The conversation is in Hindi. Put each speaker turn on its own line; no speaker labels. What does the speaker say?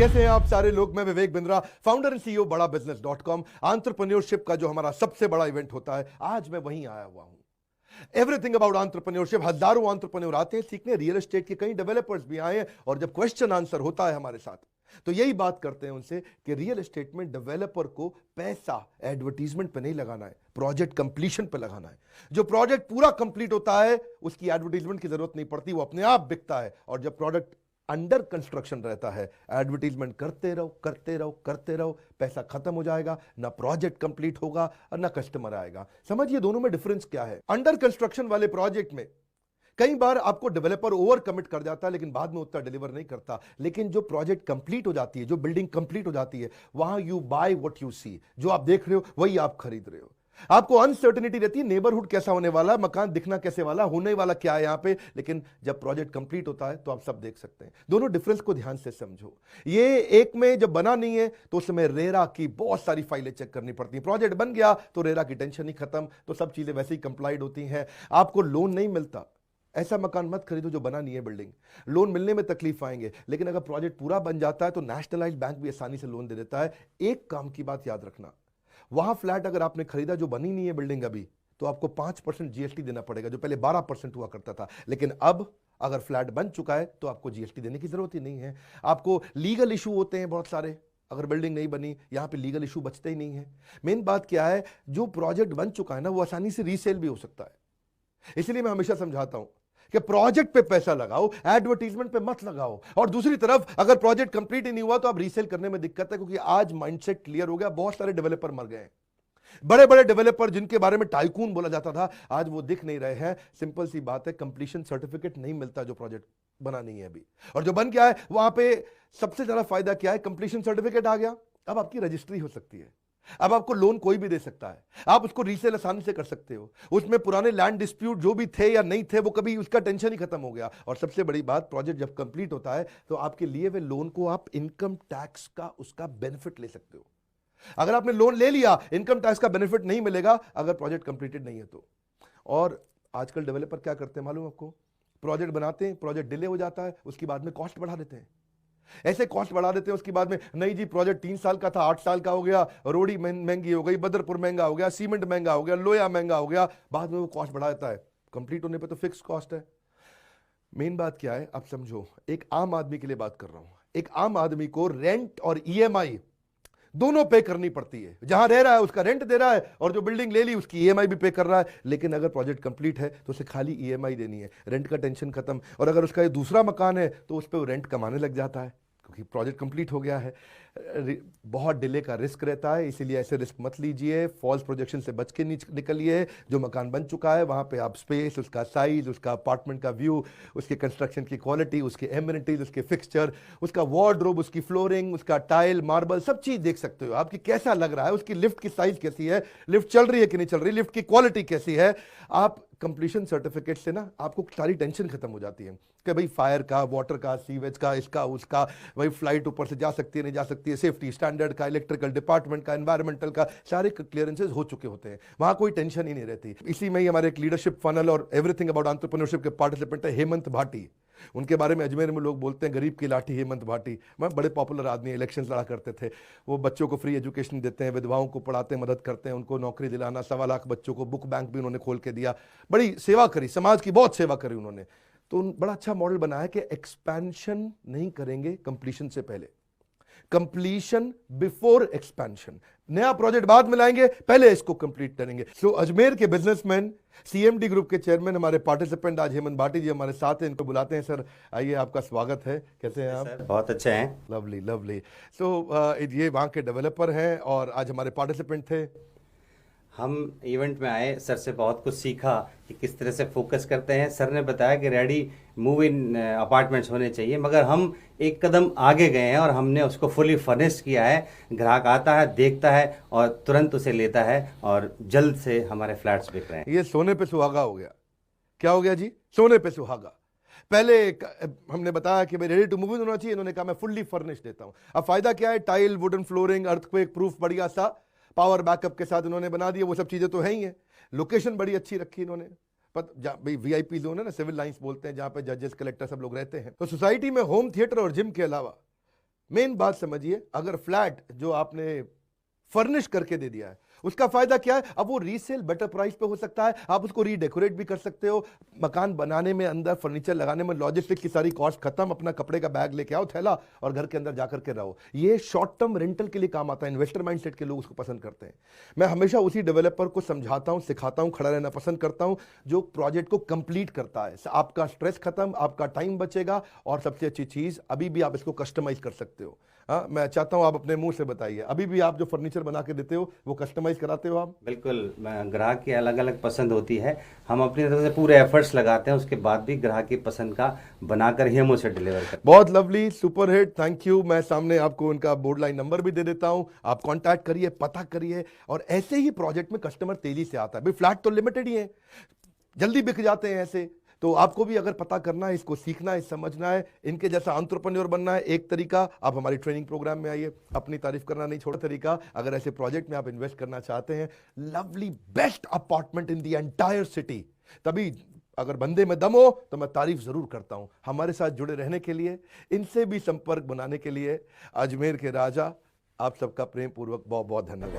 कैसे हैं आप सारे लोग। मैं Vivek Bindra, founder and CEO बड़ा बिजनेस .com। एंटरप्रेन्योरशिप का जो हमारा सबसे बड़ा इवेंट होता है, आज मैं वहीं आया हुआ हूं। Everything about entrepreneurship. हजारों एंटरप्रेन्योर आते हैं सीखने, रियल एस्टेट के कई डेवलपर्स भी आए हैं, और जब क्वेश्चन आंसर होता है हमारे साथ तो यही बात करते हैं उनसे कि रियल एस्टेट में डेवलपर को पैसा एडवर्टीजमेंट पे नहीं लगाना है, प्रोजेक्ट कंप्लीशन पे लगाना है। जो प्रोजेक्ट पूरा कंप्लीट होता है उसकी एडवर्टीजमेंट की जरूरत नहीं पड़ती, वो अपने आप बिकता है। और जब प्रोडक्ट अंडर कंस्ट्रक्शन रहता है, एडवर्टीजमेंट करते रहो करते रहो करते रहो, पैसा खत्म हो जाएगा, ना प्रोजेक्ट कंप्लीट होगा और ना कस्टमर आएगा। समझिए दोनों में डिफरेंस क्या है। अंडर कंस्ट्रक्शन वाले प्रोजेक्ट में कई बार आपको डेवलपर ओवर कमिट कर जाता है लेकिन बाद में उतना डिलीवर नहीं करता। लेकिन जो प्रोजेक्ट कंप्लीट हो जाती है, जो बिल्डिंग कंप्लीट हो जाती है, वहां you by what you see. जो आप देख रहे हो वही आप खरीद रहे हो। आपको अनसर्टेनिटी रहती है, नेबरहुड कैसा होने वाला, मकान दिखना कैसे वाला, होने वाला क्या है यहां पे। लेकिन जब प्रोजेक्ट कंप्लीट होता है तो आप सब देख सकते हैं। दोनों डिफरेंस को ध्यान से समझो। ये एक में जब बना नहीं है तो उसमें रेरा की बहुत सारी फाइलें चेक करनी पड़ती है। प्रोजेक्ट बन गया तो रेरा की टेंशन ही खत्म, तो सब चीजें वैसे ही कंप्लाइड होती हैं। आपको लोन नहीं मिलता, ऐसा मकान मत खरीदो जो बना नहीं है बिल्डिंग। लोन मिलने में तकलीफ आएंगे, लेकिन अगर प्रोजेक्ट पूरा बन जाता है तो नेशनलाइज्ड बैंक भी आसानी से लोन दे देता है। एक काम की बात याद रखना, वहां फ्लैट अगर आपने खरीदा जो बनी नहीं है बिल्डिंग अभी, तो आपको 5% जीएसटी देना पड़ेगा, जो पहले 12% हुआ करता था। लेकिन अब अगर फ्लैट बन चुका है तो आपको जीएसटी देने की जरूरत ही नहीं है। आपको लीगल इशू होते हैं बहुत सारे, अगर बिल्डिंग नहीं बनी, यहां पे लीगल इशू बचते ही नहीं है। मेन बात क्या है, जो प्रोजेक्ट बन चुका है ना वो आसानी से रीसेल भी हो सकता है। इसलिए मैं हमेशा समझाता हूं कि प्रोजेक्ट पे पैसा लगाओ, एडवर्टीजमेंट पे मत लगाओ। और दूसरी तरफ अगर प्रोजेक्ट कंप्लीट ही नहीं हुआ तो आप रीसेल करने में दिक्कत है, क्योंकि आज माइंडसेट क्लियर हो गया। बहुत सारे डेवलपर मर गए, बड़े बड़े डेवलपर जिनके बारे में टाइकून बोला जाता था, आज वो दिख नहीं रहे हैं। सिंपल सी बात है, कंप्लीशन सर्टिफिकेट नहीं मिलता जो प्रोजेक्ट बना नहीं है अभी। और जो बन गया है वहां पे सबसे ज्यादा फायदा क्या है, कंप्लीशन सर्टिफिकेट आ गया, अब आपकी रजिस्ट्री हो सकती है। अब आपको लोन कोई भी दे सकता है, आप उसको रीसेल आसानी से कर सकते हो। उसमें पुराने लैंड डिस्प्यूट जो भी थे या नहीं थे वो कभी, उसका टेंशन ही खत्म हो गया। और सबसे बड़ी बात, प्रोजेक्ट जब कंप्लीट होता है तो आपके लिए हुए लोन को आप इनकम टैक्स का उसका बेनिफिट ले सकते हो। अगर आपने लोन ले लिया, इनकम टैक्स का बेनिफिट नहीं मिलेगा अगर प्रोजेक्ट कंप्लीटेड नहीं है तो। और आजकल डेवलपर क्या करते हैं मालूम आपको, प्रोजेक्ट बनाते हैं, प्रोजेक्ट डिले हो जाता है, उसके बाद में कॉस्ट बढ़ा देते हैं। ऐसे कॉस्ट बढ़ा देते हैं, उसके बाद में नहीं जी प्रोजेक्ट 3 साल का था 8 साल का हो गया, रोडी महंगी हो गई, बदरपुर महंगा हो गया, सीमेंट महंगा हो गया, लोया महंगा हो गया, बाद में वो कॉस्ट बढ़ा देता है। कंप्लीट होने पे तो फिक्स कॉस्ट है। मेन बात क्या है आप समझो, एक आम आदमी के लिए बात कर रहा हूं। एक आम आदमी को रेंट और ईएमआई दोनों पे करनी पड़ती है। जहां रह रहा है उसका रेंट दे रहा है, और जो बिल्डिंग ले ली उसकी ईएमआई भी पे कर रहा है। लेकिन अगर प्रोजेक्ट कंप्लीट है तो उसे खाली ईएमआई देनी है, रेंट का टेंशन खत्म। और अगर उसका ये दूसरा मकान है तो उस पर वो रेंट कमाने लग जाता है, क्योंकि प्रोजेक्ट कंप्लीट हो गया है। बहुत डिले का रिस्क रहता है, इसीलिए ऐसे रिस्क मत लीजिए। फॉल्स प्रोजेक्शन से बच के निकलिए। जो मकान बन चुका है वहां पे आप स्पेस, उसका साइज, उसका अपार्टमेंट का व्यू, उसके कंस्ट्रक्शन की क्वालिटी, उसके एमिनिटीज, उसके फिक्सचर, उसका वार्डरोब, उसकी फ्लोरिंग, उसका टाइल, मार्बल, सब चीज देख सकते हो। आपकी कैसा लग रहा है, उसकी लिफ्ट की साइज कैसी है, लिफ्ट चल रही है कि नहीं चल रही, लिफ्ट की क्वालिटी कैसी है। आप कंप्लीशन सर्टिफिकेट से ना आपको सारी टेंशन खत्म हो जाती है कि भाई फायर का, वाटर का, सीवेज का, इसका उसका, भाई फ्लाइट ऊपर से जा सकती है नहीं जा सकती है, सेफ्टी स्टैंडर्ड का, इलेक्ट्रिकल डिपार्टमेंट का, एनवायरमेंटल का, सारे क्लियरेंसेस हो चुके होते हैं। वहां कोई टेंशन ही नहीं रहती। इसी में ही हमारे एक लीडरशिप फनल और एवरीथिंग अबाउट एंटरप्रेन्योरशिप के पार्टिसिपेंट है हेमंत भाटी। उनके बारे में अजमेर में लोग बोलते हैं गरीब की लाठी हेमंत भाटी। मैं बड़े पॉपुलर आदमी, इलेक्शन लड़ा करते थे। वो बच्चों को फ्री एजुकेशन देते हैं, विधवाओं को पढ़ाते हैं, मदद करते हैं, उनको नौकरी दिलाना, 1.25 लाख बच्चों को बुक बैंक भी उन्होंने खोल के दिया। बड़ी सेवा करी, समाज की बहुत सेवा करी उन्होंने। तो बड़ा अच्छा मॉडल बनाया कि एक्सपेंशन नहीं करेंगे कंप्लीशन से पहले, कंप्लीशन बिफोर एक्सपेंशन। नया प्रोजेक्ट बाद में लाएंगे, पहले इसको कंप्लीट करेंगे। सो अजमेर के बिजनेसमैन, सीएमडी ग्रुप के चेयरमैन, हमारे पार्टिसिपेंट आज हेमंत भाटी जी हमारे साथ हैं, इनको बुलाते हैं। सर आइए, आपका स्वागत है। कैसे हैं आप?
बहुत अच्छे हैं।
Lovely lovely. सो ये वहाँ के डेवलपर हैं और आज हमारे पार्टिसिपेंट थे।
हम इवेंट में आए, सर से बहुत कुछ सीखा कि किस तरह से फोकस करते हैं। सर ने बताया कि रेडी मूव इन अपार्टमेंट्स होने चाहिए, मगर हम एक कदम आगे गए हैं और हमने उसको फुली फर्निश्ड किया है। ग्राहक आता है, देखता है और तुरंत उसे लेता है, और जल्द से हमारे फ्लैट्स बिक रहे हैं।
ये सोने पे सुहागा हो गया। क्या हो गया जी? सोने पे सुहागा। पहले हमने बताया कि भाई रेडी टू मूव इन होना चाहिए, इन्होंने कहा मैं फुल्ली फर्निश्ड देता हूं। अब फायदा क्या है, tile, wooden flooring, earthquake proof बढ़िया सा पावर बैकअप के साथ इन्होंने बना दिया। वो सब चीजें तो है ही है। लोकेशन बड़ी अच्छी रखी इन्होंने, भाई वीआईपी जोन है ना, सिविल लाइंस बोलते हैं, जहां पे जजेस, कलेक्टर सब लोग रहते हैं। तो सोसाइटी में होम थिएटर और जिम के अलावा मेन बात समझिए, अगर फ्लैट जो आपने फर्निश करके दे दिया है उसका फायदा क्या है? अब वो रीसेल बेटर प्राइस पे हो सकता है, आप उसको रीडेकोरेट भी कर सकते हो। मकान बनाने में, अंदर फर्नीचर लगाने में लॉजिस्टिक्स की सारी कॉस्ट खत्म, अपना कपड़े का बैग लेके आओ, थैला, और घर के अंदर जाकर के रहो। ये शॉर्ट टर्म रेंटल के लिए काम आता है, इन्वेस्टर माइंडसेट के लोग उसको पसंद करते हैं। मैं हमेशा उसी डेवलपर को समझाता हूं, सिखाता हूं, खड़ा रहना पसंद करता हूं जो प्रोजेक्ट को कंप्लीट करता है। आपका स्ट्रेस खत्म, आपका टाइम बचेगा, और सबसे अच्छी चीज, अभी भी आप इसको कस्टमाइज कर सकते हो। हाँ, मैं चाहता हूं आप अपने मुंह से बताइए, अभी भी आप जो फर्नीचर बना के देते हो वो कस्टमाइज कराते हो आप?
बिल्कुल, ग्राहक की अलग अलग पसंद होती है, हम अपनी तरफ से पूरे एफर्ट्स लगाते हैं, उसके बाद भी ग्राहक की पसंद का बनाकर ही हम उसे डिलीवर करते हैं।
बहुत lovely, super hit, thank you. मैं सामने आपको उनका बोर्ड लाइन नंबर भी दे देता हूं, आप कांटेक्ट करिए, पता करिए, और ऐसे ही प्रोजेक्ट में कस्टमर तेजी से आता है। भाई फ्लैट तो लिमिटेड ही है, जल्दी बिक जाते हैं ऐसे। तो आपको भी अगर पता करना है, इसको सीखना है, समझना है, इनके जैसा एंटरप्रेन्योर बनना है, एक तरीका, आप हमारी ट्रेनिंग प्रोग्राम में आइए। अपनी तारीफ करना नहीं छोड़ा तरीका, अगर ऐसे प्रोजेक्ट में आप इन्वेस्ट करना चाहते हैं, lovely best apartment in the entire city, तभी अगर बंदे में दम हो तो मैं तारीफ जरूर करता हूं। हमारे साथ जुड़े रहने के लिए, इनसे भी संपर्क बनाने के लिए, अजमेर के राजा, आप सबका प्रेम पूर्वक बहुत बहुत धन्यवाद।